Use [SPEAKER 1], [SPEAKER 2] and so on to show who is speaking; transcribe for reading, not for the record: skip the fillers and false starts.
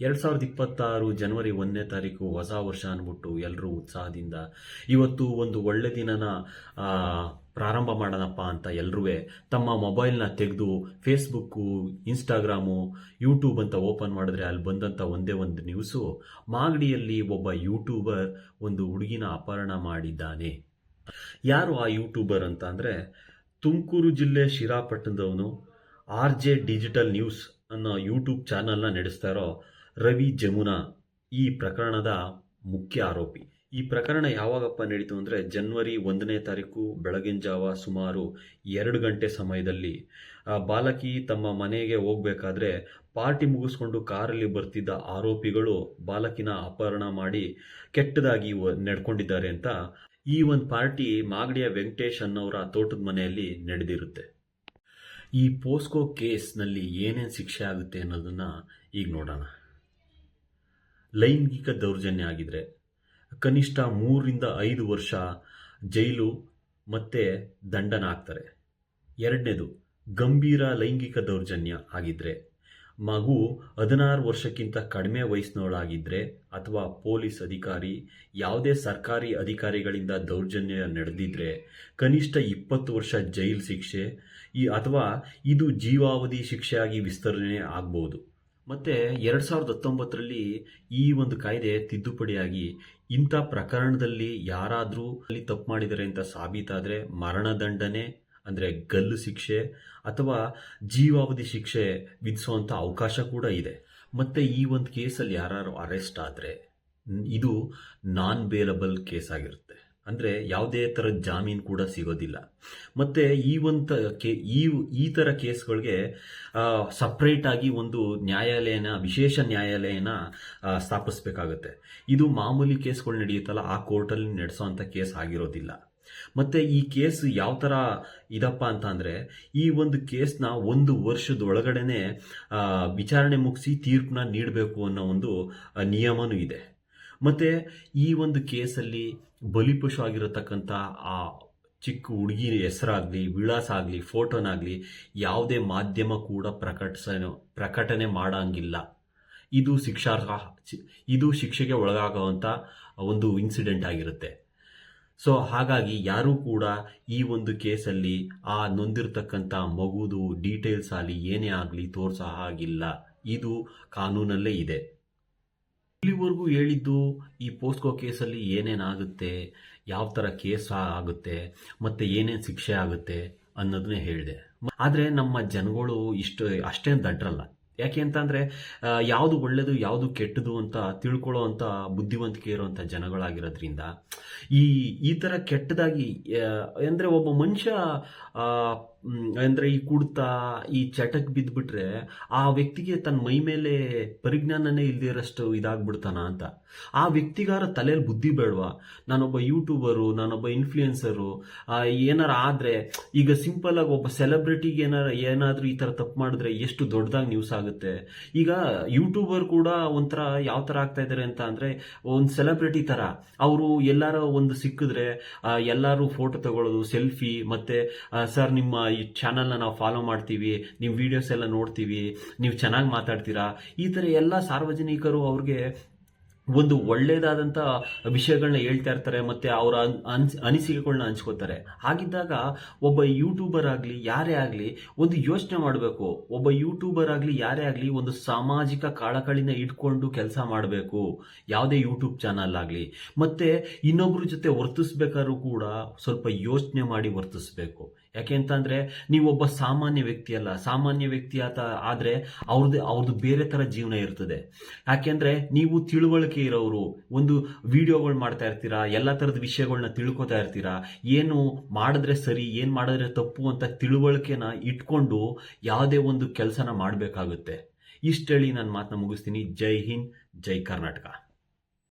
[SPEAKER 1] 2026 ಜನವರಿ 1ನೇ ತಾರೀಕು ಹೊಸ ವರ್ಷ ಅಂದ್ಬಿಟ್ಟು ಎಲ್ಲರೂ ಉತ್ಸಾಹದಿಂದ ಇವತ್ತು ಒಂದು ಒಳ್ಳೆ ದಿನನ ಪ್ರಾರಂಭ ಮಾಡೋಣಪ್ಪ ಅಂತ ಎಲ್ಲರೂ ತಮ್ಮ ಮೊಬೈಲ್ನ ತೆಗೆದು ಫೇಸ್ಬುಕ್ಕು, ಇನ್ಸ್ಟಾಗ್ರಾಮು, ಯೂಟ್ಯೂಬ್ ಅಂತ ಓಪನ್ ಮಾಡಿದ್ರೆ ಅಲ್ಲಿ ಬಂದಂಥ ಒಂದೇ ಒಂದು ನ್ಯೂಸು, ಮಾಗಡಿಯಲ್ಲಿ ಒಬ್ಬ ಯೂಟ್ಯೂಬರ್ ಒಂದು ಹುಡುಗಿನ ಅಪಹರಣ ಮಾಡಿದ್ದಾನೆ. ಯಾರು ಆ ಯೂಟ್ಯೂಬರ್ ಅಂತ ಅಂದರೆ, ತುಮಕೂರು ಜಿಲ್ಲೆ ಶ್ರೀರಾಪಟ್ಟಣದವನು RJ ಡಿಜಿಟಲ್ ನ್ಯೂಸ್ ಅನ್ನೋ ಯೂಟ್ಯೂಬ್ ಚಾನಲ್ನ ನಡೆಸ್ತಾ ಇರೋ ರವಿ ಜಮುನಾ ಈ ಪ್ರಕರಣದ ಮುಖ್ಯ ಆರೋಪಿ. ಈ ಪ್ರಕರಣ ಯಾವಾಗಪ್ಪ ನಡೀತು ಅಂದರೆ, ಜನವರಿ 1ನೇ ತಾರೀಕು ಬೆಳಗಿನ ಜಾವ ಸುಮಾರು 2 ಗಂಟೆ ಸಮಯದಲ್ಲಿ ಬಾಲಕಿ ತಮ್ಮ ಮನೆಗೆ ಹೋಗಬೇಕಾದ್ರೆ ಪಾರ್ಟಿ ಮುಗಿಸ್ಕೊಂಡು ಕಾರಲ್ಲಿ ಬರ್ತಿದ್ದ ಆರೋಪಿಗಳು ಬಾಲಕಿನ ಅಪಹರಣ ಮಾಡಿ ಕೆಟ್ಟದಾಗಿ ನಡ್ಕೊಂಡಿದ್ದಾರೆ ಅಂತ. ಈ ಒಂದು ಪಾರ್ಟಿ ಮಾಗಡಿಯ ವೆಂಕಟೇಶ್ ಅನ್ನೋರ ತೋಟದ ಮನೆಯಲ್ಲಿ ನಡೆದಿರುತ್ತೆ. ಈ ಪೋಸ್ಕೋ ಕೇಸ್ನಲ್ಲಿ ಏನೇನು ಶಿಕ್ಷೆ ಆಗುತ್ತೆ ಅನ್ನೋದನ್ನು ಈಗ ನೋಡೋಣ. ಲೈಂಗಿಕ ದೌರ್ಜನ್ಯ ಆಗಿದ್ರೆ ಕನಿಷ್ಠ 3ರಿಂದ 5 ವರ್ಷ ಜೈಲು ಮತ್ತು ದಂಡನ ಹಾಕ್ತಾರೆ. ಎರಡನೇದು, ಗಂಭೀರ ಲೈಂಗಿಕ ದೌರ್ಜನ್ಯ ಆಗಿದ್ರೆ, ಮಗು 16 ವರ್ಷಕ್ಕಿಂತ ಕಡಿಮೆ ವಯಸ್ಸಿನವಳಾಗಿದ್ದರೆ ಅಥವಾ ಪೊಲೀಸ್ ಅಧಿಕಾರಿ, ಯಾವುದೇ ಸರ್ಕಾರಿ ಅಧಿಕಾರಿಗಳಿಂದ ದೌರ್ಜನ್ಯ ನಡೆದಿದ್ರೆ ಕನಿಷ್ಠ 20 ವರ್ಷ ಜೈಲು ಶಿಕ್ಷೆ ಅಥವಾ ಇದು ಜೀವಾವಧಿ ಶಿಕ್ಷೆಯಾಗಿ ವಿಸ್ತರಣೆ ಆಗ್ಬೋದು. ಮತ್ತು 2019ರಲ್ಲಿ ಈ ಒಂದು ಕಾಯ್ದೆ ತಿದ್ದುಪಡಿಯಾಗಿ ಇಂಥ ಪ್ರಕರಣದಲ್ಲಿ ಯಾರಾದರೂ ಅಲ್ಲಿ ತಪ್ಪು ಮಾಡಿದ್ದಾರೆ ಅಂತ ಸಾಬೀತಾದರೆ ಮರಣದಂಡನೆ ಅಂದರೆ ಗಲ್ಲು ಶಿಕ್ಷೆ ಅಥವಾ ಜೀವಾವಧಿ ಶಿಕ್ಷೆ ವಿಧಿಸುವಂಥ ಅವಕಾಶ ಕೂಡ ಇದೆ. ಮತ್ತು ಈ ಒಂದು ಕೇಸಲ್ಲಿ ಯಾರು ಅರೆಸ್ಟ್ ಆದರೆ ಇದು ನಾನ್ ಬೇಲಬಲ್ ಕೇಸ್ ಆಗಿರುತ್ತೆ. ಅಂದರೆ ಯಾವುದೇ ಥರದ ಜಾಮೀನು ಕೂಡ ಸಿಗೋದಿಲ್ಲ. ಮತ್ತು ಈ ಥರ ಕೇಸ್ಗಳಿಗೆ ಸಪ್ರೇಟಾಗಿ ಒಂದು ವಿಶೇಷ ನ್ಯಾಯಾಲಯನ ಸ್ಥಾಪಿಸ್ಬೇಕಾಗತ್ತೆ. ಇದು ಮಾಮೂಲಿ ಕೇಸ್ಗಳು ನಡೆಯುತ್ತಲ್ಲ ಆ ಕೋರ್ಟಲ್ಲಿ ನಡೆಸೋವಂಥ ಕೇಸ್ ಆಗಿರೋದಿಲ್ಲ. ಮತ್ತು ಈ ಕೇಸ್ ಯಾವ ಥರ ಇದಪ್ಪ ಅಂತ ಅಂದರೆ, ಈ ಒಂದು ಕೇಸ್ನ 1 ವರ್ಷದೊಳಗಡೆನೆ ವಿಚಾರಣೆ ಮುಗಿಸಿ ತೀರ್ಪನ್ನ ನೀಡಬೇಕು ಅನ್ನೋ ಒಂದು ನಿಯಮನೂ ಇದೆ. ಮತ್ತು ಈ ಒಂದು ಕೇಸಲ್ಲಿ ಬಲಿಪಶು ಆಗಿರತಕ್ಕಂಥ ಆ ಚಿಕ್ಕ ಹುಡುಗಿ ಹೆಸರಾಗಲಿ, ವಿಳಾಸ ಆಗಲಿ, ಫೋಟೋನಾಗಲಿ ಯಾವುದೇ ಮಾಧ್ಯಮ ಕೂಡ ಪ್ರಕಟಣೆ ಮಾಡೋಂಗಿಲ್ಲ. ಇದು ಶಿಕ್ಷೆಗೆ ಒಳಗಾಗುವಂಥ ಒಂದು ಇನ್ಸಿಡೆಂಟ್ ಆಗಿರುತ್ತೆ. ಸೊ ಹಾಗಾಗಿ ಯಾರೂ ಕೂಡ ಈ ಒಂದು ಕೇಸಲ್ಲಿ ಆ ನೊಂದಿರ್ತಕ್ಕಂಥ ಮಗುದು ಡೀಟೇಲ್ಸ್ ಆಗಲಿ ಏನೇ ಆಗಲಿ ತೋರಿಸೋ ಹಾಗಿಲ್ಲ. ಇದು ಕಾನೂನಲ್ಲೇ ಇದೆ. ಇಲ್ಲಿವರೆಗೂ ಹೇಳಿದ್ದು ಈ ಪೋಸ್ಕೋ ಕೇಸಲ್ಲಿ ಏನೇನಾಗುತ್ತೆ, ಯಾವ ಥರ ಕೇಸ್ ಆಗುತ್ತೆ ಮತ್ತು ಏನೇನು ಶಿಕ್ಷೆ ಆಗುತ್ತೆ ಅನ್ನೋದನ್ನೇ ಹೇಳಿದೆ. ಆದರೆ ನಮ್ಮ ಜನಗಳು ಅಷ್ಟೇನು ದಡ್ರಲ್ಲ. ಯಾಕೆ ಅಂತಂದರೆ, ಯಾವುದು ಒಳ್ಳೆಯದು ಯಾವುದು ಕೆಟ್ಟದು ಅಂತ ತಿಳ್ಕೊಳ್ಳೋ ಅಂಥ ಬುದ್ಧಿವಂತಿಕೆ ಇರೋವಂಥ ಜನಗಳಾಗಿರೋದ್ರಿಂದ ಈ ಥರ ಕೆಟ್ಟದಾಗಿ ಅಂದರೆ ಒಬ್ಬ ಮನುಷ್ಯ ಅಂದರೆ ಈ ಕುಡ್ತಾ ಈ ಚಟಕ್ಕೆ ಬಿದ್ದುಬಿಟ್ರೆ ಆ ವ್ಯಕ್ತಿಗೆ ತನ್ನ ಮೈ ಮೇಲೆ ಪರಿಜ್ಞಾನನೇ ಇಲ್ದಿರೋಷ್ಟು ಇದಾಗ್ಬಿಡ್ತಾನ ಅಂತ. ಆ ವ್ಯಕ್ತಿಗಾರ ತಲೆಯಲ್ಲಿ ಬುದ್ಧಿ ಬೇಡವಾ? ನಾನೊಬ್ಬ ಯೂಟ್ಯೂಬರು, ನಾನೊಬ್ಬ ಇನ್ಫ್ಲೂಯೆನ್ಸರು, ಏನಾರು ಆದರೆ ಈಗ ಸಿಂಪಲಾಗಿ ಒಬ್ಬ ಸೆಲೆಬ್ರಿಟಿಗೆ ಏನಾದರೂ ಈ ಥರ ತಪ್ಪು ಮಾಡಿದ್ರೆ ಎಷ್ಟು ದೊಡ್ಡದಾಗಿ ನ್ಯೂಸ್ ಆಗುತ್ತೆ. ಈಗ ಯೂಟ್ಯೂಬರ್ ಕೂಡ ಒಂಥರ ಯಾವ ಥರ ಆಗ್ತಾ ಇದ್ದಾರೆ ಅಂತ ಅಂದರೆ, ಒಂದು ಸೆಲೆಬ್ರಿಟಿ ಥರ ಅವರು ಎಲ್ಲಾರು ಒಂದು ಸಿಕ್ಕಿದ್ರೆ ಎಲ್ಲರೂ ಫೋಟೋ ತಗೊಳ್ಳೋದು, ಸೆಲ್ಫಿ, ಮತ್ತು ಸರ್ ನಿಮ್ಮ ಈ ಚಾನಲ್ನ ನಾವು ಫಾಲೋ ಮಾಡ್ತೀವಿ, ನೀವು ವಿಡಿಯೋಸ್ ಎಲ್ಲ ನೋಡ್ತೀವಿ, ನೀವು ಚೆನ್ನಾಗಿ ಮಾತಾಡ್ತೀರಾ, ಈ ಥರ ಎಲ್ಲ ಸಾರ್ವಜನಿಕರು ಅವ್ರಿಗೆ ಒಂದು ಒಳ್ಳೆಯದಾದಂಥ ವಿಷಯಗಳನ್ನ ಹೇಳ್ತಾ ಇರ್ತಾರೆ ಮತ್ತು ಅವರ ಅನಿಸಿಕೆಗಳನ್ನ ಹಂಚ್ಕೋತಾರೆ. ಹಾಗಿದ್ದಾಗ ಒಬ್ಬ ಯೂಟ್ಯೂಬರ್ ಆಗಲಿ ಯಾರೇ ಆಗಲಿ ಒಂದು ಯೋಚನೆ ಮಾಡಬೇಕು. ಒಬ್ಬ ಯೂಟ್ಯೂಬರ್ ಆಗಲಿ ಯಾರೇ ಆಗಲಿ ಒಂದು ಸಾಮಾಜಿಕ ಕಳಕಳಿನ ಇಟ್ಕೊಂಡು ಕೆಲಸ ಮಾಡಬೇಕು. ಯಾವುದೇ ಯೂಟ್ಯೂಬ್ ಚಾನಲ್ ಆಗಲಿ ಮತ್ತು ಇನ್ನೊಬ್ಬರ ಜೊತೆ ವರ್ತಿಸ್ಬೇಕಾದ್ರೂ ಕೂಡ ಸ್ವಲ್ಪ ಯೋಚನೆ ಮಾಡಿ ವರ್ತಿಸ್ಬೇಕು. ಯಾಕೆ ಅಂತಂದರೆ, ನೀವೊಬ್ಬ ಸಾಮಾನ್ಯ ವ್ಯಕ್ತಿ ಅಲ್ಲ. ಸಾಮಾನ್ಯ ವ್ಯಕ್ತಿ ಆದರೆ ಅವ್ರದ್ದು ಬೇರೆ ಥರ ಜೀವನ ಇರ್ತದೆ. ಯಾಕೆಂದರೆ ನೀವು ತಿಳುವಳಿಕೆ ಇರೋರು, ಒಂದು ವಿಡಿಯೋಗಳು ಮಾಡ್ತಾ ಇರ್ತೀರಾ, ಎಲ್ಲ ಥರದ ವಿಷಯಗಳನ್ನ ತಿಳ್ಕೊತಾ ಇರ್ತೀರಾ, ಏನು ಮಾಡಿದ್ರೆ ಸರಿ ಏನು ಮಾಡಿದ್ರೆ ತಪ್ಪು ಅಂತ ತಿಳುವಳಿಕೆನ ಇಟ್ಕೊಂಡು ಯಾವುದೇ ಒಂದು ಕೆಲಸನ ಮಾಡಬೇಕಾಗುತ್ತೆ. ಇಷ್ಟೇಳಿ ನಾನು ಮಾತನ್ನ ಮುಗಿಸ್ತೀನಿ. ಜೈ ಹಿಂದ್, ಜೈ ಕರ್ನಾಟಕ.